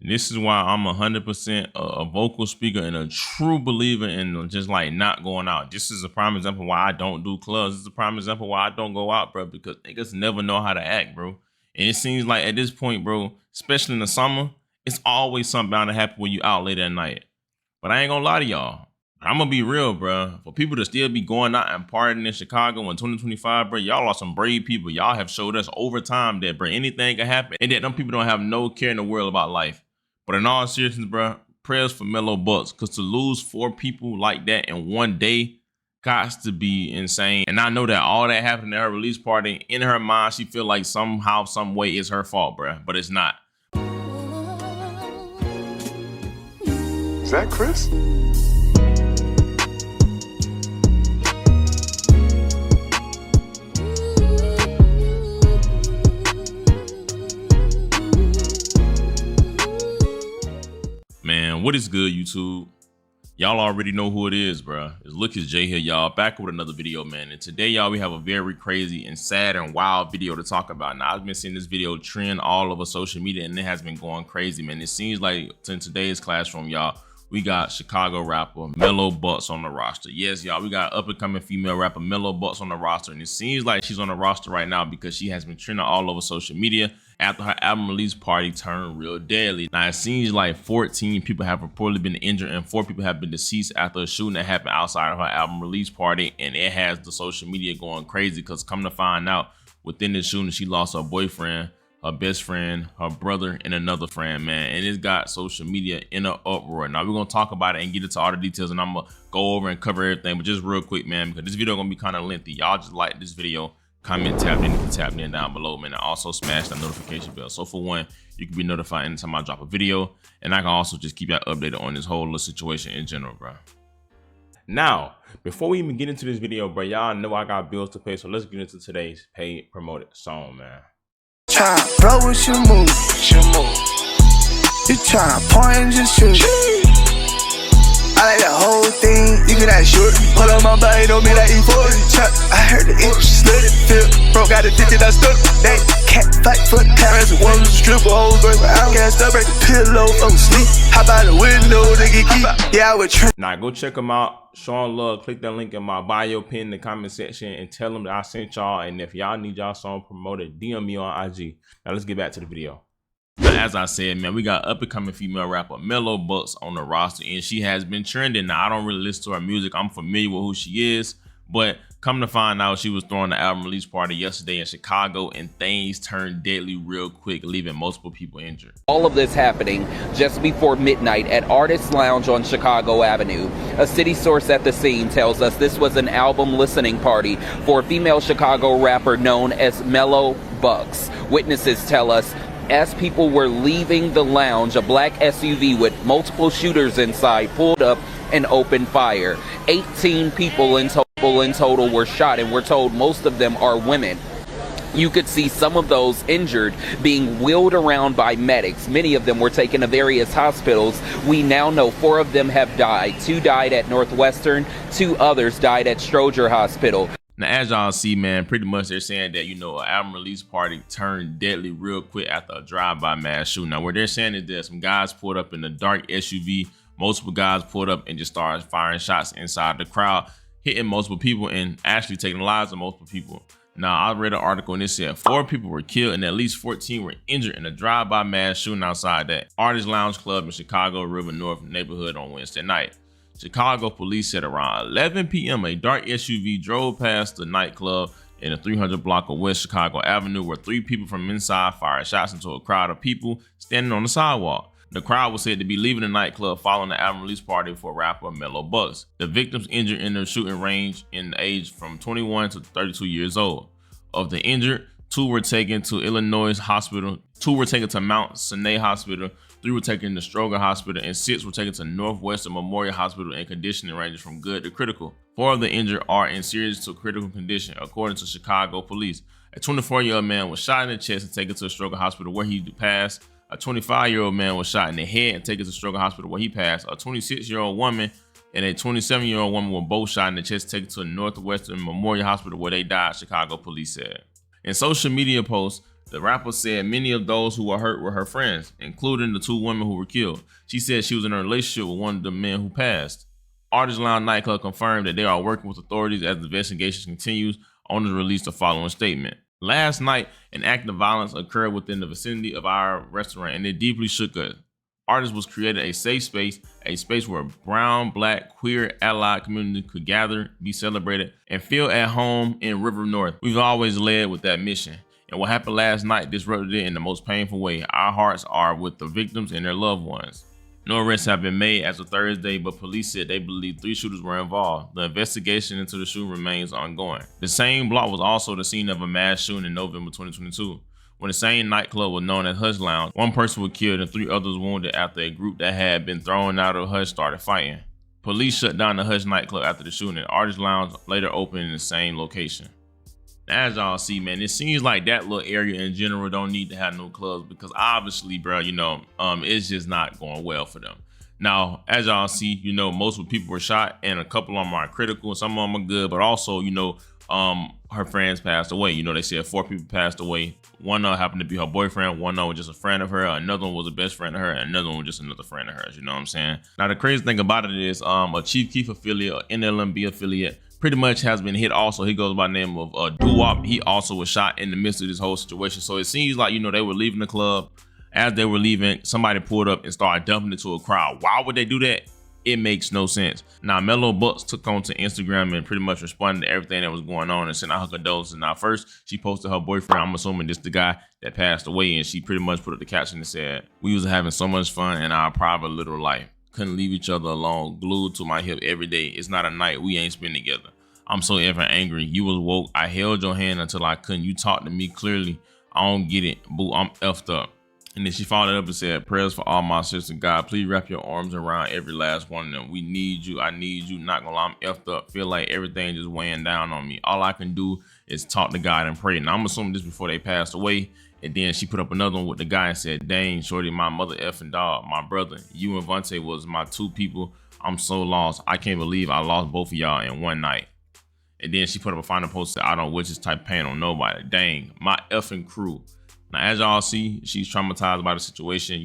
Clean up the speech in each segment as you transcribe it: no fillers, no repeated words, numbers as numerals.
And this is why I'm 100% a vocal speaker and a true believer in just like not going out. This is a prime example why I don't do clubs. This is a prime example why I don't go out, bro, because niggas never know how to act, bro. And it seems like at this point, bro, especially in the summer, it's always something bound to happen when you out late at night. But I ain't gonna lie to y'all. I'm gonna be real, bro. For people to still be going out and partying in Chicago in 2025, bro, y'all are some brave people. Y'all have showed us over time that, bro, anything can happen and that them people don't have no care in the world about life. But in all seriousness, bro, prayers for Melo Bucks, because to lose 4 people like that in one day got to be insane. And I know that all that happened at her release party, in her mind, she feel like somehow, some way it's her fault, bro. But it's not. Is that Chris? Man, what is good, YouTube? Y'all already know who it is, bro. It's Look It's Jay here, y'all. Back with another video, man. And today, y'all, we have a very crazy and sad and wild video to talk about. Now, I've been seeing this video trend all over social media, and it has been going crazy, man. It seems like in today's classroom, y'all, we got Chicago rapper Melo Bucks on the roster. Yes, y'all, we got up-and-coming female rapper Melo Bucks on the roster. And it seems like she's on the roster right now because she has been trending all over social media after her album release party turned real deadly. Now, it seems like 14 people have reportedly been injured and 4 people have been deceased after a shooting that happened outside of her album release party. And it has the social media going crazy because come to find out, within the shooting, she lost her boyfriend, her best friend, her brother, and another friend, man. And it's got social media in an uproar. Now, we're going to talk about it and get into all the details, and I'm going to go over and cover everything. But just real quick, man, because this video going to be kind of lengthy. Y'all just like this video, comment, tap in down below, man, and also smash that notification bell. So for one, you can be notified anytime I drop a video, and I can also just keep y'all updated on this whole little situation in general, bro. Now, before we even get into this video, bro, y'all know I got bills to pay, so let's get into today's paid promoted song, man. Tryna blow with your move. You tryna point and just shoot. I like that whole thing, you can act short. Pull on my body, don't mean like E40. I heard the inch, slid it, feel. Bro, got a digit, I stood. They can't fight for the cameras. One was a stripper, hoes break my out. Gassed up, break the pillow, sleep. How about the window, nigga, keep. Yeah, I would try. Now, go check them out. Show them love. Click that link in my bio, pin in the comment section, and tell them that I sent y'all. And if y'all need y'all song promoted, DM me on IG. Now, let's get back to the video. But as I said, man, we got up-and-coming female rapper Melo Bucks on the roster, and she has been trending. Now, I don't really listen to her music. I'm familiar with who she is, but come to find out, she was throwing the album release party yesterday in Chicago, and things turned deadly real quick, leaving multiple people injured. All of this happening just before midnight at Artist Lounge on Chicago Avenue. A city source at the scene tells us this was an album listening party for a female Chicago rapper known as Melo Bucks. Witnesses tell us as people were leaving the lounge, a black SUV with multiple shooters inside pulled up and opened fire. 18 people in total were shot, and we're told most of them are women. You could see some of those injured being wheeled around by medics. Many of them were taken to various hospitals. We now know 4 of them have died. 2 died at Northwestern, 2 others died at Stroger Hospital. Now, as y'all see, man, pretty much they're saying that, you know, an album release party turned deadly real quick after a drive-by mass shooting. Now, what they're saying is that some guys pulled up in a dark SUV. Multiple guys pulled up and just started firing shots inside the crowd, hitting multiple people and actually taking the lives of multiple people. Now, I read an article and it said 4 people were killed and at least 14 were injured in a drive-by mass shooting outside that Artist Lounge Club in Chicago River North neighborhood on Wednesday night. Chicago police said around 11 p.m. a dark SUV drove past the nightclub in the 300 block of West Chicago Avenue, where 3 people from inside fired shots into a crowd of people standing on the sidewalk. The crowd was said to be leaving the nightclub following the album release party for rapper Melo Bucks. The victims injured in the shooting range in age from 21 to 32 years old. Of the injured, 2 were taken to Illinois Hospital, 2 were taken to Mount Sinai Hospital, 3 were taken to Stroger Hospital, and 6 were taken to Northwestern Memorial Hospital in conditioning ranges from good to critical. 4 of the injured are in serious to critical condition, according to Chicago police. A 24-year-old man was shot in the chest and taken to Stroger Hospital where he passed. A 25-year-old man was shot in the head and taken to Stroger Hospital where he passed. A 26-year-old woman and a 27-year-old woman were both shot in the chest, taken to Northwestern Memorial Hospital where they died, Chicago police said. In social media posts, The rapper said many of those who were hurt were her friends, including the 2 women who were killed. She said she was in a relationship with one of the men who passed. Artist Lounge nightclub confirmed that they are working with authorities as the investigation continues. Owners released the following statement. Last night, an act of violence occurred within the vicinity of our restaurant, and it deeply shook us. Artist was created a safe space, a space where brown, black, queer, allied community could gather, be celebrated, and feel at home in River North. We've always led with that mission. And what happened last night disrupted it in the most painful way. Our hearts are with the victims and their loved ones. No arrests have been made as of Thursday, but police said they believe 3 shooters were involved. The investigation into the shooting remains ongoing. The same block was also the scene of a mass shooting in November 2022. When the same nightclub was known as Hush Lounge, 1 person was killed and 3 others wounded after a group that had been thrown out of Hush started fighting. Police shut down the Hush nightclub after the shooting. Artist Lounge later opened in the same location. As y'all see, man, it seems like that little area in general don't need to have no clubs because obviously, bro, it's just not going well for them. Now, as y'all see, most of the people were shot and a couple of them are critical. Some of them are good, but also, her friends passed away. They said 4 people passed away. One of them happened to be her boyfriend. One of them was just a friend of her. Another one was a best friend of her. And another one was just another friend of hers. You know what I'm saying? Now, the crazy thing about it is a Chief Keef affiliate, an NLMB affiliate, pretty much has been hit also. He goes by the name of Doo-Wop. He also was shot in the midst of this whole situation. So it seems like, they were leaving the club. As they were leaving, somebody pulled up and started dumping into a crowd. Why would they do that? It makes no sense. Now, Melo Bucks took on to Instagram and pretty much responded to everything that was going on and sent out her condolences. Now, first, she posted her boyfriend. I'm assuming this the guy that passed away. And she pretty much put up the caption and said, "We was having so much fun in our private little life. Couldn't leave each other alone. Glued to my hip every day. It's not a night we ain't spend together. I'm so ever angry. You was woke. I held your hand until I couldn't. You talked to me clearly. I don't get it. Boo, I'm effed up." And then she followed up and said, "Prayers for all my sisters. God, please wrap your arms around every last one of them. We need you. I need you. Not gonna lie, I'm effed up. Feel like everything just weighing down on me. All I can do is talk to God and pray." Now, I'm assuming this before they passed away. And then she put up another one with the guy and said, "Dang, shorty, my mother effing dog, my brother. You and Vontae was my 2 people. I'm so lost. I can't believe I lost both of y'all in one night." And then she put up a final post that said, "I don't wish this type of pain on nobody. Dang, my effing crew." Now, as y'all see, she's traumatized by the situation.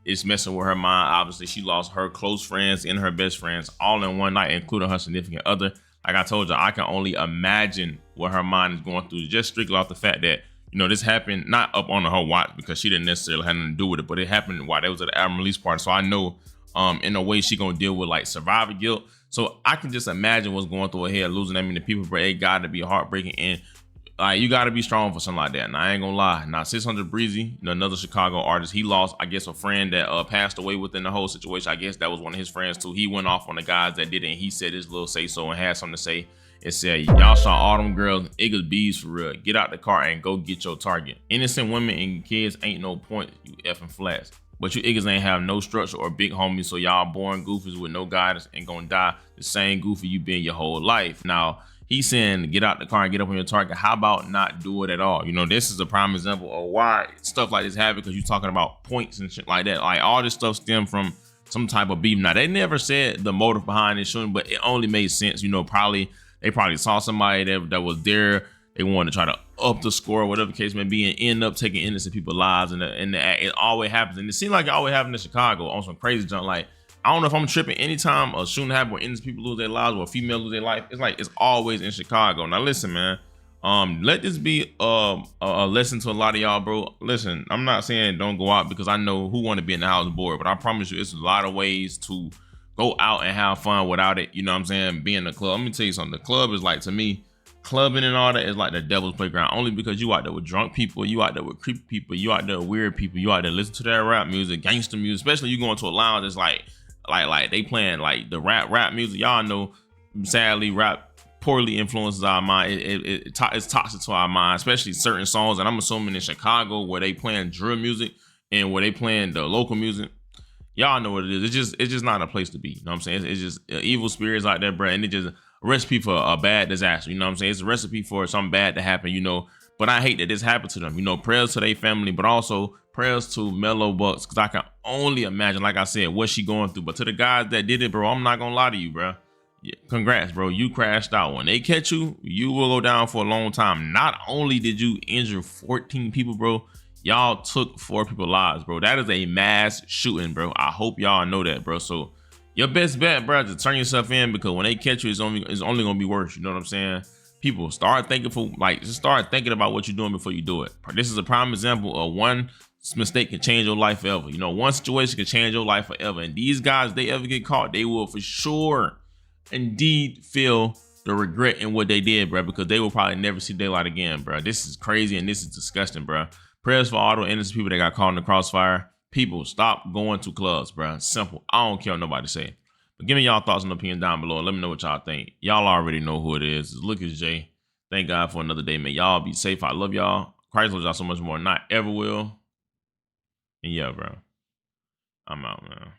It's messing with her mind. Obviously, she lost her close friends and her best friends all in one night, including her significant other. Like I told you, I can only imagine what her mind is going through, just strictly off the fact that, this happened not up on her watch because she didn't necessarily have nothing to do with it, but it happened while they was at the album release party. So I know in a way she gonna deal with like survivor guilt. So I can just imagine what's going through her head, losing that many people, but it gotta be heartbreaking. And like, you gotta be strong for something like that. Now, I ain't gonna lie. Now, 600 Breezy, another Chicago artist, he lost, I guess, a friend that passed away within the whole situation. I guess that was one of his friends too. He went off on the guys that did it, and he said his little say so and had something to say. It said, "Y'all shot all them girls, Iggas bees for real. Get out the car and go get your target. Innocent women and kids ain't no point, you effing flats. But you Iggas ain't have no structure or big homies, so y'all born goofies with no guidance and gonna die the same goofy you been your whole life." Now, he's saying get out the car and get up on your target. How about not do it at all? This is a prime example of why stuff like this happens, because you're talking about points and shit like that. Like, all this stuff stemmed from some type of beef. Now, they never said the motive behind this shooting, but it only made sense. They probably saw somebody that was there. They wanted to try to up the score, whatever the case may be, and end up taking innocent people's lives. And it always happens. And it seems like it always happens in Chicago on some crazy junk. Like, I don't know if I'm tripping. Anytime a shooting happens where innocent people lose their lives or a female lose their life, it's always in Chicago. Now, listen, man. Let this be a lesson to a lot of y'all, bro. Listen, I'm not saying don't go out, because I know who want to be in the house bored, but I promise you, it's a lot of ways to go out and have fun without it. You know what I'm saying? Be in the club. Let me tell you something. The club is like, to me, clubbing and all that is like the devil's playground, only because you out there with drunk people, you out there with creepy people, you out there with weird people, you out there listen to that rap music, gangster music, especially you going to a lounge. It's like they playing like the rap music. Y'all know, sadly, rap poorly influences our mind. It's toxic to our mind, especially certain songs. And I'm assuming in Chicago, where they playing drill music and where they playing the local music, y'all know what it is. It's just not a place to be. You know what I'm saying? It's just evil spirits out there, bro. And it just a recipe for a bad disaster. You know what I'm saying? It's a recipe for something bad to happen, But I hate that this happened to them. Prayers to their family, but also prayers to Melo Bucks, because I can only imagine, like I said, what she going through. But to the guys that did it, bro, I'm not gonna lie to you, bro. Yeah, congrats, bro. You crashed out. When they catch you, you will go down for a long time. Not only did you injure 14 people, bro, y'all took 4 people's lives, bro. That is a mass shooting, bro. I hope y'all know that, bro. So your best bet, bro, is to turn yourself in, because when they catch you, it's only gonna be worse. You know what I'm saying? People start thinking just start thinking about what you're doing before you do it. This is a prime example of one mistake can change your life forever. You know, one situation can change your life forever. And these guys, if they ever get caught, they will for sure indeed feel the regret in what they did, bro, because they will probably never see daylight again, bro. This is crazy and this is disgusting, bro. Prayers for all the innocent people that got caught in the crossfire. People, stop going to clubs, bro. Simple. I don't care what nobody say. But give me y'all thoughts and opinions down below. Let me know what y'all think. Y'all already know who it is. It's Lucas J. Thank God for another day, man. Y'all be safe. I love y'all. Christ loves y'all so much more than I ever will. And yeah, bro. I'm out, man.